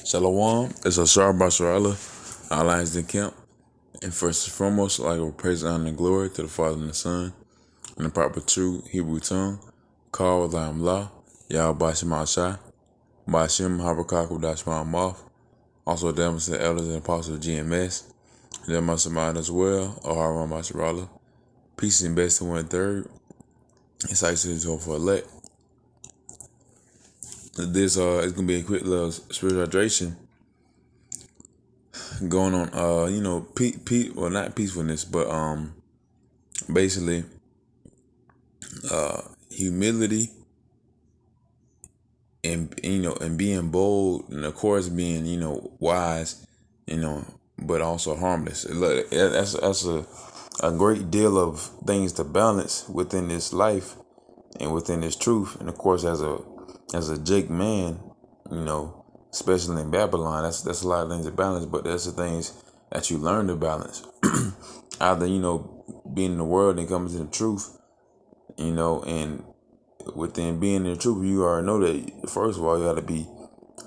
Shalom, it's Ashar Basharala, our Lions in Camp. And first and foremost, I'd like to praise, honor, and glory to the Father and the Son, in the proper true Hebrew tongue, called Lam La, Yah Bashim Ashai, Bashim Habakak Dashman Moth, also them the elders and apostles of GMS, and them Mastermind as well, Aharon Basharala. Peace and best to 1/3. It's actually for elect. This it's gonna be a quick little spiritual hydration going on, well, not peacefulness, but basically humility and and being bold, and of course being wise, but also harmless. That's a great deal of things to balance within this life and within this truth. And of course, as a Jake man, especially in Babylon, that's a lot of things to balance. But that's the things that you learn to balance. Either being in the world and coming to the truth, and within being in the truth, you already know that first of all you got to be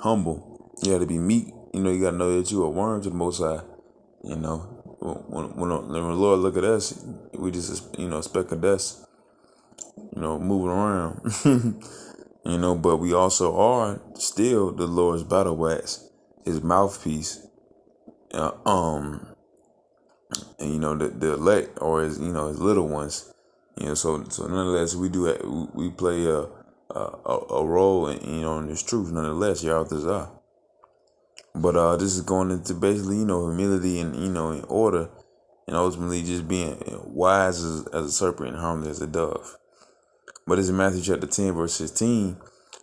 humble, you got to be meek. You got to know that you are worm to the Most High. When the Lord look at us, we just a speck of dust, moving around. But we also are still the Lord's battle wax, His mouthpiece, and the elect, or his little ones. So nonetheless, we play a role in this truth. Nonetheless, y'all this are. But this is going into basically humility and in order, and ultimately just being wise as a serpent and harmless as a dove. But this is Matthew chapter 10 verse 16.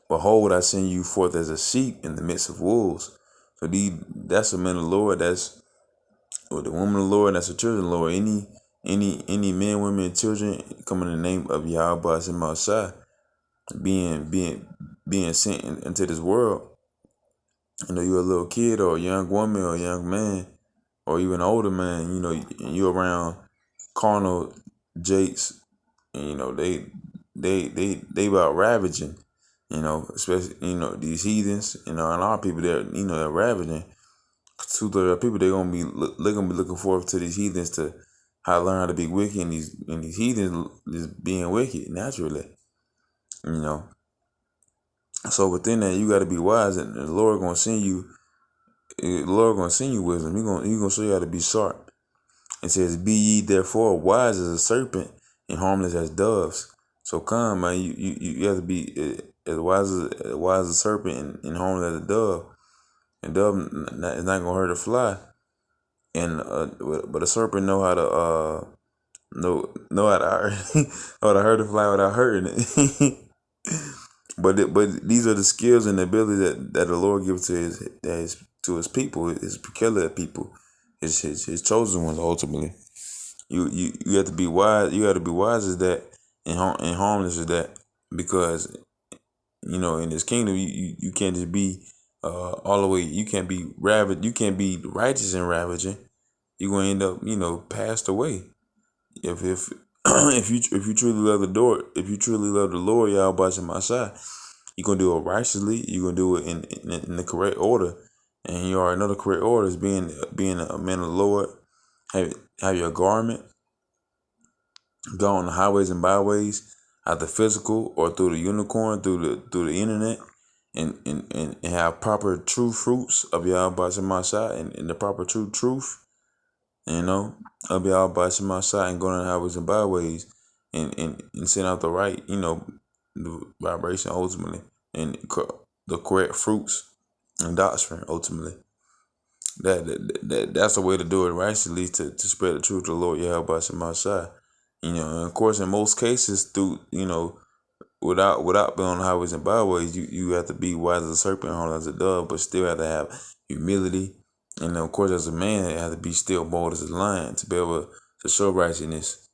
Behold, I send you forth as a sheep in the midst of wolves. So that's the men of the Lord. That's the woman of the Lord. That's the children of the Lord. Any men, women, and children come in the name of Yahweh and Messiah, being sent into this world. You're a little kid or a young woman or a young man or even an older man. You're around carnal jakes. And, they about ravaging. Especially these heathens. And a lot of people they're ravaging. 2/3 of people they're gonna be looking forward to these heathens to how to learn how to be wicked, and these heathens just being wicked naturally. So within that you got to be wise, and the Lord gonna send you. The Lord gonna send you wisdom. He gonna show you how to be sharp. It says, "Be ye therefore wise as a serpent and harmless as doves." So come, man, you have to be as wise as a serpent and harmless as a dove. And dove is not gonna hurt a fly. And but a serpent know how to know how to hurt know how to hurt a fly without hurting it. but these are the skills and the ability that the Lord gives to his people, his peculiar people, his chosen ones. Ultimately, you have to be wise. You got to be wise as that and harmless as that, because in this kingdom you can't just be all the way. You can't be ravaged. You can't be righteous and ravaging. You're gonna end up passed away. If if you truly love the Lord, Yahweh Shemashai, you're gonna do it righteously. You're gonna do it in the correct order, and you already know the correct order is being a man of the Lord. Have your garment, go on the highways and byways, either physical or through the unicorn, through the internet, and have proper true fruits of Yahweh Shemashai and the proper true truth. Of Yahweh Shemashai, and go on the highways and byways and send out the right, the vibration ultimately, and the correct fruits and doctrine ultimately. That's the way to do it righteously, to spread the truth of the Lord Yahweh Shemashai. And of course, in most cases, through without being on the highways and byways, you have to be wise as a serpent, harmless as a dove, but still have to have humility. And of course, as a man, you have to be still bold as a lion to be able to show righteousness.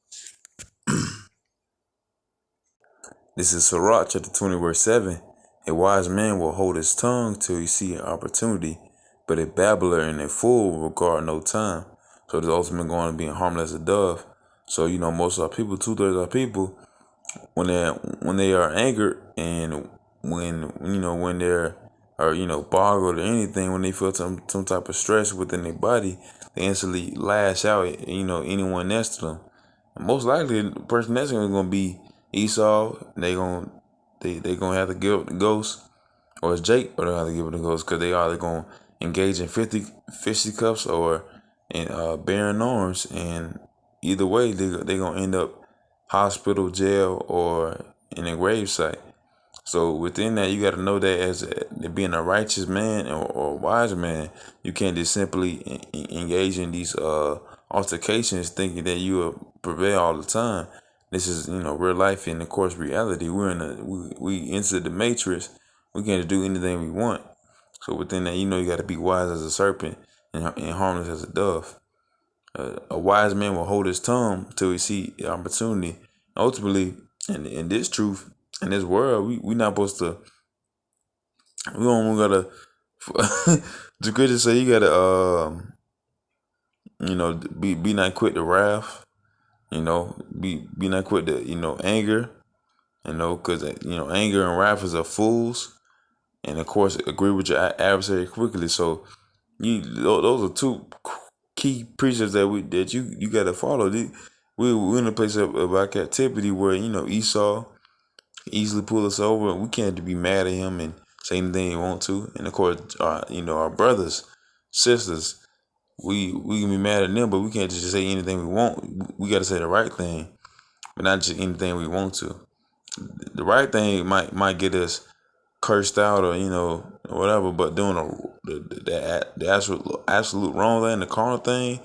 This is Sirach chapter 20 verse 7. A wise man will hold his tongue till he see an opportunity, but a babbler and a fool will regard no time. So this ultimately going to be harmless as a dove. So most of our people, 2/3 of our people, when they are angered, and when they're or boggled or anything, when they feel some type of stress within their body, they instantly lash out at anyone next to them. And most likely, the person next to them is gonna be Esau. They gonna have to give up the ghost, or it's Jake, or they have to give up the ghost, because they either gonna engage in 50 fisticuffs or in bearing arms, and either way, they gonna end up hospital, jail, or in a gravesite. So within that, you got to know that being a righteous man or a wise man, you can't just simply engage in these altercations thinking that you will prevail all the time. This is real life, and of course reality. We into the matrix. We can't do anything we want. So within that, you got to be wise as a serpent and harmless as a dove. A wise man will hold his tongue till he see the opportunity. Ultimately, in this truth, in this world, we not supposed to. We don't gotta. The scripture say you gotta, be not quick to wrath. Be not quick to anger. Because anger and wrath is of fools, and of course agree with your adversary quickly. So those are two key precepts that you gotta follow. We're in a place of our captivity where Esau easily pull us over, and we can't be mad at him and say anything he want to. And of course, our brothers, sisters, we can be mad at them, but we can't just say anything we want. We got to say the right thing, but not just anything we want to. The right thing might get us cursed out or or whatever, but doing the absolute wrong thing, the carnal thing,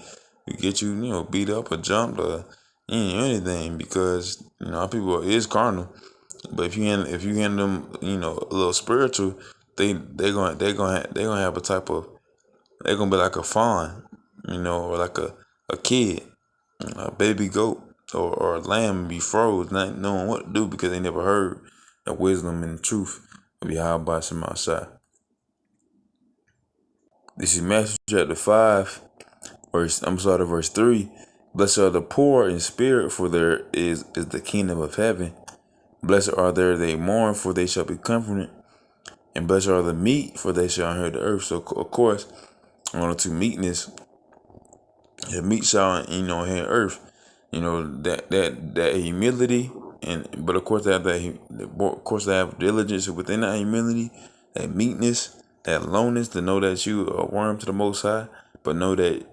we get you beat up or jumped or anything, because our people is carnal. But if you hand them a little spiritual, they gonna have a type of, they're gonna be like a fawn, or like a kid, a baby goat, or a lamb, and be froze, not knowing what to do because they never heard the wisdom and the truth of Yahweh Shem outside. This is Matthew chapter 5, verse 3. Blessed are the poor in spirit, for there is the kingdom of heaven. Blessed are they mourn, for they shall be comforted. And blessed are the meek, for they shall inherit the earth. So of course, on to meekness, the meek shall inherit earth. That humility, but of course they have diligence within that humility, that meekness, that lowness, to know that you are a worm to the Most High, but know that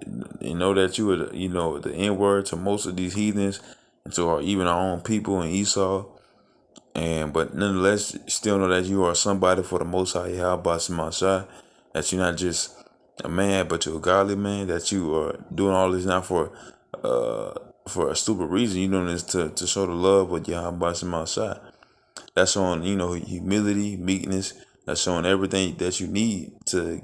you are the inward to most of these heathens, and to even our own people in Esau. But nonetheless, still know that you are somebody for the Most High Yahweh Shemashah, that you're not just a man, but you're a godly man, that you are doing all this not for a stupid reason. You're doing this to show the love of Yahweh Shemashah. That's showing, humility, meekness. That's showing everything that you need to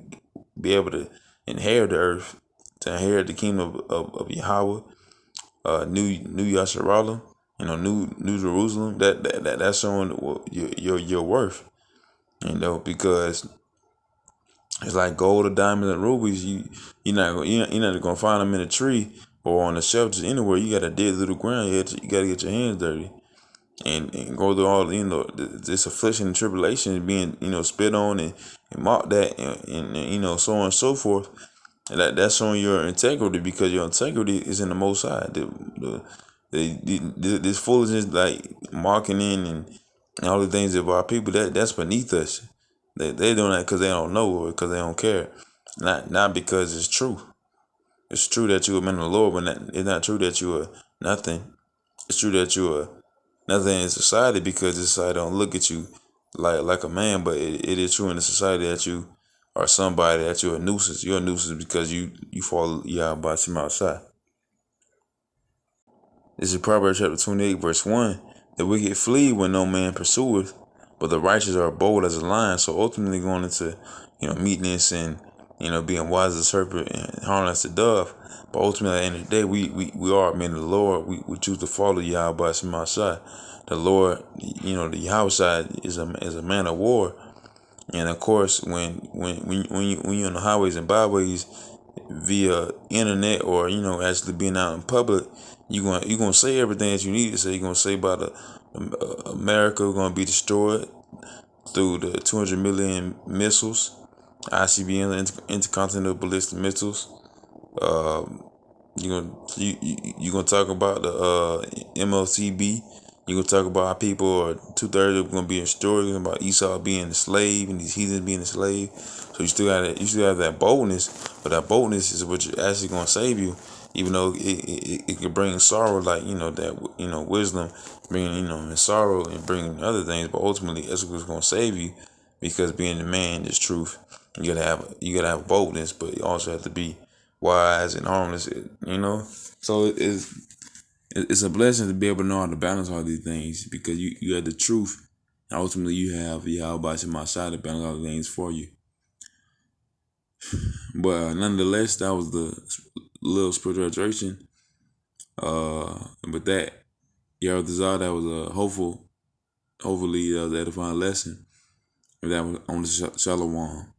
be able to inherit the earth, to inherit the kingdom of Yahweh, new Yasharallah, New Jerusalem. That's showing your worth. Because it's like gold or diamonds and rubies. You're not gonna find them in a tree or on the shelf, just anywhere. You gotta dig through the ground. You gotta get your hands dirty and go through all this affliction and tribulation, being spit on and mocked at, and so on and so forth. And that's showing your integrity, because your integrity is in the Most High. This foolishness, like marketing and all the things of our people, that's beneath us. They doing that because they don't know, or because they don't care, not because it's true. It's true that you are a man of the Lord, but it's not true that you are nothing. It's true that you are nothing in society, because the society don't look at you like a man, but it is true in the society that you are somebody, that you're a nuisance. You're a nuisance because you fall Yahweh Shem outside. This is Proverbs chapter 28, verse 1. The wicked flee when no man pursueth, but the righteous are bold as a lion. So ultimately going into, meekness and, being wise as a serpent and harmless as a dove. But ultimately at the end of the day, we are men of the Lord. We choose to follow Yahweh Shemashah. The Lord, the Yahweh is a man of war. And of course, when you're on the highways and byways via internet, or actually being out in public, you're gonna say everything that you need to say. You're gonna say about America gonna be destroyed. through the 200 million missiles, ICBM, intercontinental ballistic missiles. You gonna talk about the MLCB. You gonna talk about how people are 2/3 of them gonna be in stories about Esau being a slave and these heathens being a slave. So you still have that boldness, but that boldness is what you're actually gonna save you. Even though it can bring sorrow, like that wisdom, bringing and sorrow and bringing other things, but ultimately that's what's gonna save you, because being the man is truth. You gotta have boldness, but you also have to be wise and harmless. So it's a blessing to be able to know how to balance all these things, because you have the truth, and ultimately you have Yahweh Shemashah to balance all the things for you. But nonetheless, that was the little spiritual illustration. But that that was a hopefully that was an edifying lesson. And that was on the Shalom.